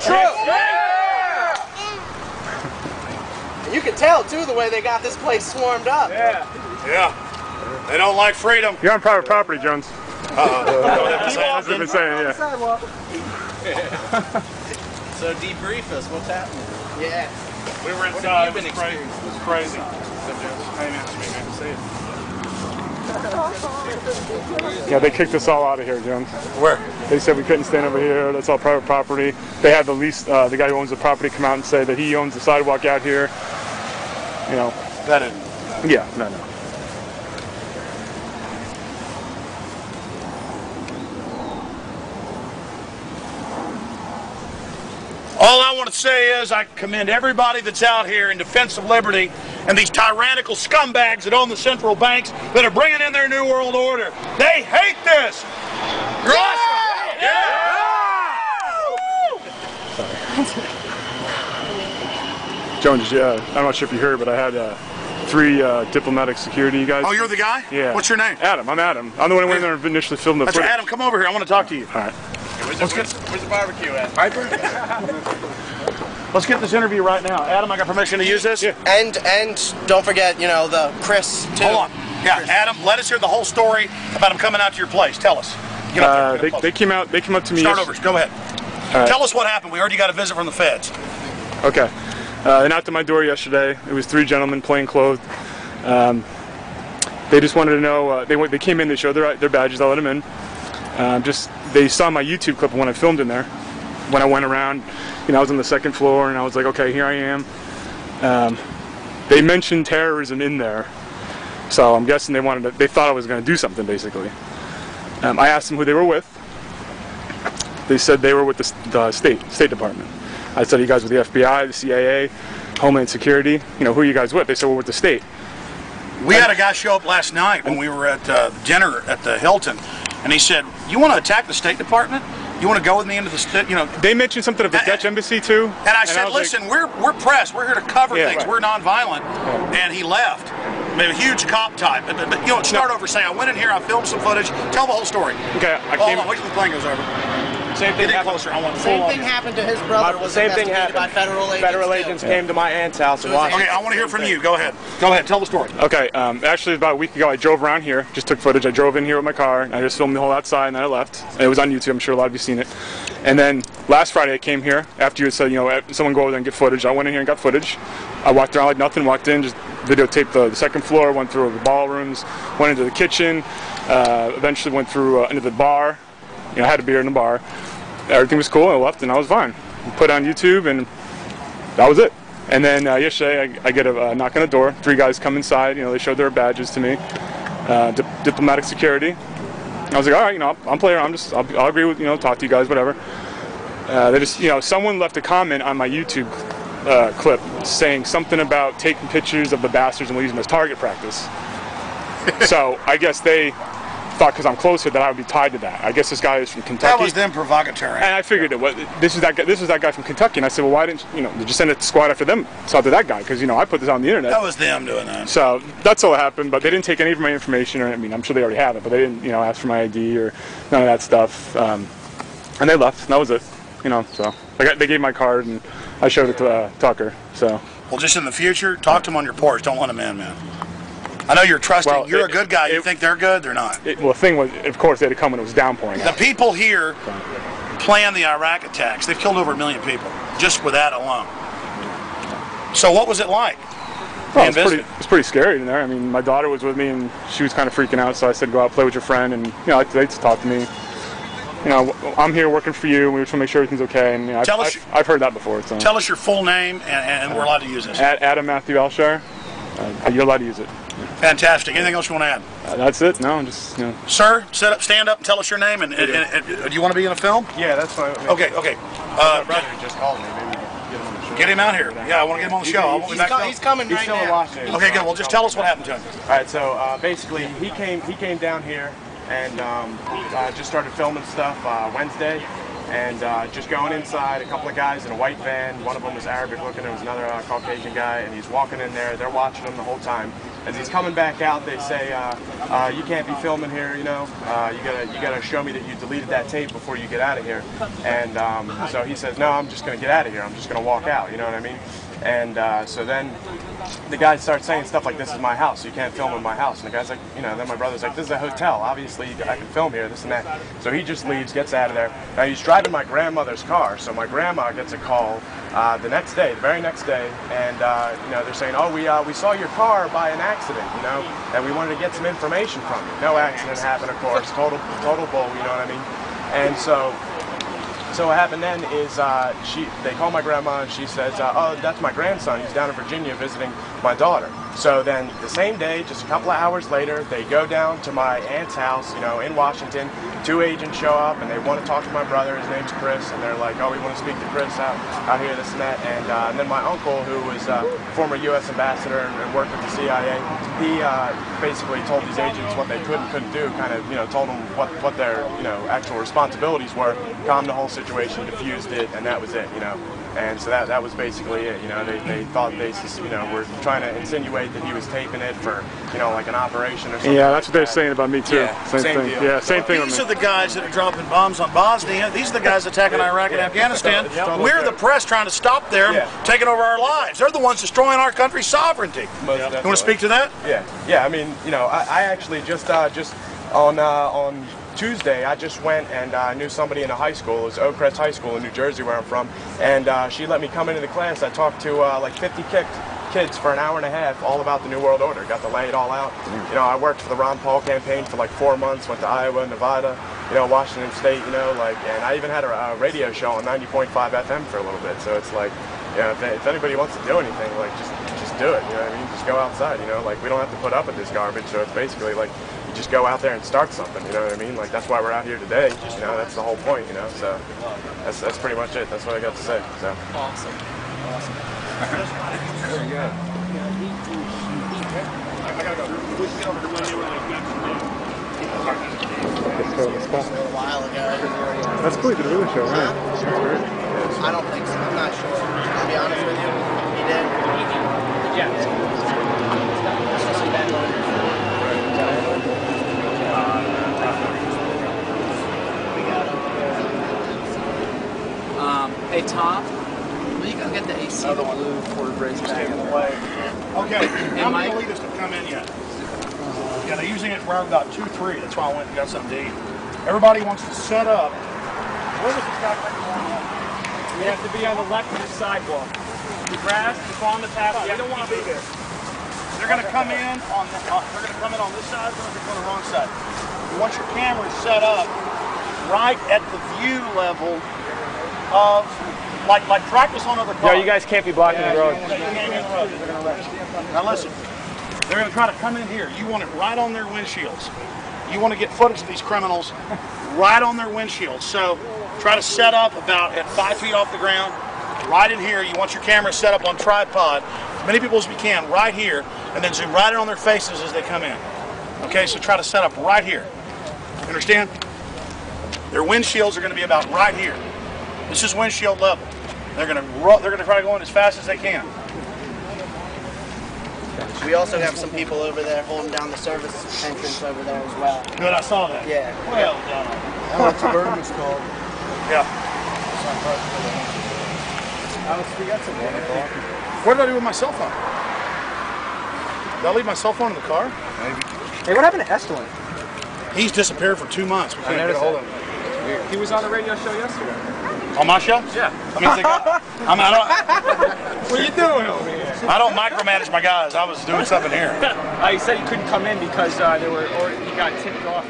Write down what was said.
True. Yeah. And you can tell too the way they got this place swarmed up. Yeah. Yeah. They don't like freedom. You're on private property, Jones. That's what they've been saying, yeah. So debrief us. What's happening? Yeah. We were inside. It was crazy. It was crazy. Yeah, they kicked us all out of here, Jones. Where? They said we couldn't stand over here. That's all private property. They had the lease. The guy who owns the property come out and say that he owns the sidewalk out here. You know. That is. Yeah. No. All I want to say is I commend everybody that's out here in defense of liberty and these tyrannical scumbags that own the central banks that are bringing in their new world order. They hate this. You're awesome. Yeah. Jones, I'm not sure if you heard, but I had 3 diplomatic security guys. Oh, you're the guy? Yeah. What's your name? Adam. I'm Adam. I'm the one who went there and initially filmed the footage. Right. Adam, come over here. I want to talk to you. All right. Where's the barbecue at? Piper? Let's get this interview right now. Adam, I got permission to use this? Yeah. And don't forget, you know, the Chris too. Hold on. Yeah, Chris. Adam, let us hear the whole story about him coming out to your place. Tell us. Get up there, they came up to me. Start over. Go ahead. Right. Tell us what happened. We heard you got a visit from the feds. Okay. They knocked on my door yesterday. It was 3 gentlemen plain clothed. They just wanted to know. They came in. They showed their badges. I let them in. They saw my YouTube clip when I filmed in there. When I went around, I was on the 2nd floor, and I was like, okay, here I am. They mentioned terrorism in there, so I'm guessing they thought I was going to do something, basically. I asked them who they were with. They said they were with the State Department. I said, you guys with the FBI, the CIA, Homeland Security? Who are you guys with? They said, we're with the state. We had a guy show up last night when we were at dinner at the Hilton, and he said, you want to attack the State Department? You want to go with me into the state? They mentioned something of the Dutch embassy too. And I said, listen, we're press. We're here to cover things. Right. We're nonviolent. Yeah. And he left. I mean, a huge cop type. But start over saying, I went in here, I filmed some footage. Tell the whole story. Okay, Hold on, wait till the plane goes over. Same thing happened. Closer. I want Same thing happened to his brother. Was same thing happened. By federal agents. Federal agents came to my aunt's house and watched. Okay, I want to hear from you. Go ahead. Go ahead. Tell the story. Okay. Actually, about a week ago, I drove around here. Just took footage. I drove in here with my car. And I just filmed the whole outside, and then I left. And it was on YouTube. I'm sure a lot of you seen it. And then last Friday, I came here after you had said, someone go over there and get footage. I went in here and got footage. I walked around like nothing. Walked in, just videotaped the 2nd floor. Went through the ballrooms. Went into the kitchen. Eventually went through into the bar. I had a beer in the bar. Everything was cool. I left and I was fine. Put it on YouTube and that was it. And then yesterday I get a knock on the door. 3 guys come inside. They showed their badges to me. Diplomatic security. I was like, all right, I'm playing around. I'll agree with talk to you guys, whatever. They just someone left a comment on my YouTube clip saying something about taking pictures of the bastards and we'll use them as target practice. So I guess they thought because I'm closer that I would be tied to that. I guess this guy is from Kentucky. That was them provocatory. And I figured this is that guy from Kentucky. And I said, well, why didn't did you send a squad after them? So after that guy, because I put this on the internet. That was them doing that. So that's all that happened. But they didn't take any of my information, or I'm sure they already have it, but they didn't ask for my ID or none of that stuff. And they left. And that was it. So they gave my card and I showed it to Tucker. So. Well, just in the future, talk to them on your porch. Don't let them in, man. I know you're trusting. Well, you're a good guy. You think they're good? They're not. Well, the thing was, of course, they had to come when it was downpouring. The people here planned the Iraq attacks. They've killed over 1 million people just with that alone. So what was it like? Well, it's pretty scary in there. My daughter was with me and she was kind of freaking out. So I said, go out, play with your friend, and they just talked to me. I'm here working for you. We just want to make sure everything's okay. And I've heard that before. So. Tell us your full name, and we're allowed to use this. Adam Matthew Alshire. You're allowed to use it. Fantastic. Anything else you want to add? That's it. No, just Sir, stand up and tell us your name. And do you want to be in a film? Yeah, that's fine. Okay. My brother just called me. Maybe get him on the show. Get him out here. Yeah, I want to get him on the show. He's coming right now. Still in Washington. Okay, good. Well, just tell us what happened to him. All right. So basically, he came down here and just started filming stuff Wednesday. and just going inside, a couple of guys in a white van. One of them was Arabic looking, there was another Caucasian guy, and he's walking in there. They're watching him the whole time. As he's coming back out, they say, you can't be filming here, you know, you gotta show me that you deleted that tape before you get out of here. And so he says, no, I'm just gonna get out of here, I'm just gonna walk out, you know what I mean? And so then the guy starts saying stuff like, this is my house, you can't film in my house. And the guy's like, you know, then my brother's like, this is a hotel, obviously I can film here, this and that. So he just leaves, gets out of there. Now he's driving my grandmother's car, so my grandma gets a call the next day, the very next day, and you know, they're saying, oh, we saw your car by an accident, you know, and we wanted to get some information from you. No accident happened, of course, total bull, you know what I mean? And so what happened then is they call my grandma and she says, oh, that's my grandson, he's down in Virginia visiting my daughter. So then the same day, just a couple of hours later, they go down to my aunt's house, you know, in Washington. 2 agents show up and they want to talk to my brother, his name's Chris, and they're like, oh, we want to speak to Chris out here, this and that. And then my uncle, who was former U.S. ambassador and worked with the CIA, he basically told these agents what they could and couldn't do, kind of, you know, told them what their, you know, actual responsibilities were, calmed the whole situation, diffused it, and that was it, you know. And so that was basically it, you know, they thought they, you know, were trying to insinuate that he was taping it for, you know, like an operation or something. Yeah, that's what they're saying about me too. Yeah, same thing. deal. Yeah, same thing. These are the guys that are dropping bombs on Bosnia. These are the guys attacking Iraq and Afghanistan. We're the press trying to stop them taking over our lives. They're the ones destroying our country's sovereignty. You want to speak to that? Yeah. I mean, you know, I actually just on Tuesday, I just went and I knew somebody in a high school. It was Oak Crest High School in New Jersey, where I'm from, and she let me come into the class. I talked to like 50 kids for an hour and a half, all about the New World Order. Got to lay it all out. You know, I worked for the Ron Paul campaign for like 4 months. Went to Iowa, Nevada, you know, Washington State. You know, like, and I even had a radio show on 90.5 FM for a little bit. So it's like, you know, if anybody wants to do anything, like just do it. You know what I mean? Just go outside. You know, like we don't have to put up with this garbage. So it's basically like, you just go out there and start something, you know what I mean? Like, that's why we're out here today, you know, that's the whole point, you know, so that's pretty much it, that's what I got to say, so. Awesome. Very good. I gotta go. We should get over to when they were like a while ago. That's cool, you did a really show, right? That's great. I don't think so, I'm not sure. I'll be honest with you, he did. Yeah. Hey Tom, will you go get the AC blue for Brace back? Okay, how many elitists have come in yet? Yeah, they're using it around about 2-3. That's why I went and got something to eat. Everybody wants to set up. Where does this guy come from? You have to be on the left of the sidewalk. The grass is on the path. You don't want to be there. They're going to come in on the, they're going to come in on this side. They're going to go on the wrong side. You want your camera set up right at the view level of, like practice on other cars. No, you guys can't be blocking the road. Now listen, they're going to try to come in here. You want it right on their windshields. You want to get footage of these criminals right on their windshields. So try to set up about at 5 feet off the ground, right in here. You want your camera set up on tripod, as many people as we can, right here, and then zoom right in on their faces as they come in. Okay, so try to set up right here. You understand? Their windshields are going to be about right here. This is windshield level. They're going to try to go in as fast as they can. We also have some people over there holding down the service entrance over there as well. Good, I saw that. Yeah. Well done. That's a Bergman's called. Yeah. Alex, we got some 1 o'clock. What did I do with my cell phone? Did I leave my cell phone in the car? Maybe. Hey, what happened to Estelin? He's disappeared for 2 months. We can't get a hold of him. He was on the radio show yesterday. On my show? Yeah. I mean, What are you doing over here? I don't micromanage my guys. I was doing something here. He said he couldn't come in because he got tipped off.